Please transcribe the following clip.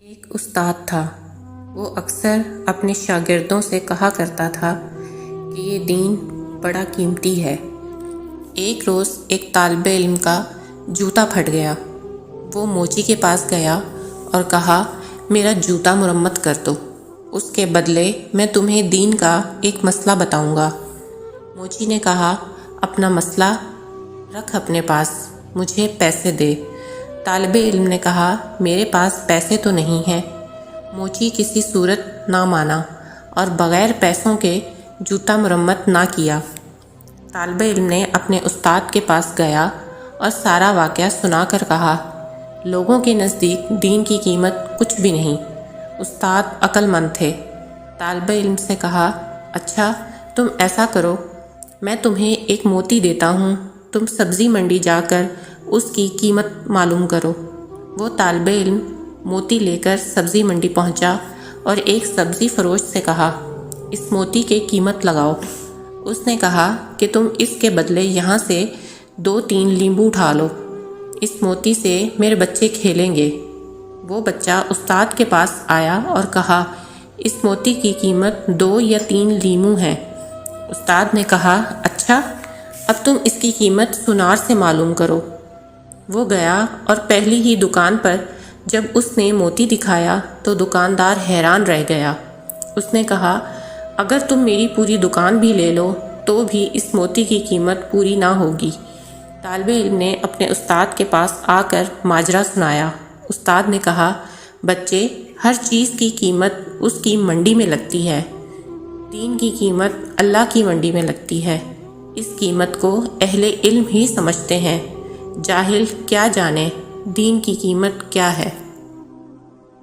ایک استاد تھا۔ وہ اکثر اپنے شاگردوں سے کہا کرتا تھا کہ یہ دین بڑا قیمتی ہے۔ ایک روز ایک طالب علم کا جوتا پھٹ گیا۔ وہ موچی کے پاس گیا اور کہا، میرا جوتا مرمت کر دو، اس کے بدلے میں تمہیں دین کا ایک مسئلہ بتاؤں گا۔ موچی نے کہا، اپنا مسئلہ رکھ اپنے پاس، مجھے پیسے دے۔ طالب علم نے کہا، میرے پاس پیسے تو نہیں ہیں۔ موچی کسی صورت نہ مانا اور بغیر پیسوں کے جوتا مرمت نہ کیا۔ طالب علم نے اپنے استاد کے پاس گیا اور سارا واقعہ سنا کر کہا، لوگوں کے نزدیک دین کی قیمت کچھ بھی نہیں۔ استاد عقل مند تھے۔ طالب علم سے کہا، اچھا تم ایسا کرو، میں تمہیں ایک موتی دیتا ہوں، تم سبزی منڈی جا کر اس کی قیمت معلوم کرو۔ وہ طالب علم موتی لے کر سبزی منڈی پہنچا اور ایک سبزی فروش سے کہا، اس موتی کی قیمت لگاؤ۔ اس نے کہا کہ تم اس کے بدلے یہاں سے 2-3 لیمبو اٹھا لو، اس موتی سے میرے بچے کھیلیں گے۔ وہ بچہ استاد کے پاس آیا اور کہا، اس موتی کی قیمت 2 یا 3 لیمو ہے۔ استاد نے کہا، اچھا اب تم اس کی قیمت سنار سے معلوم کرو۔ وہ گیا اور پہلی ہی دکان پر جب اس نے موتی دکھایا تو دکاندار حیران رہ گیا۔ اس نے کہا، اگر تم میری پوری دکان بھی لے لو تو بھی اس موتی کی قیمت پوری نہ ہوگی۔ طالب علم نے اپنے استاد کے پاس آ کر ماجرا سنایا۔ استاد نے کہا، بچے، ہر چیز کی قیمت اس کی منڈی میں لگتی ہے، دین کی قیمت اللہ کی منڈی میں لگتی ہے۔ اس قیمت کو اہل علم ہی سمجھتے ہیں، جاہل کیا جانے دین کی قیمت کیا ہے۔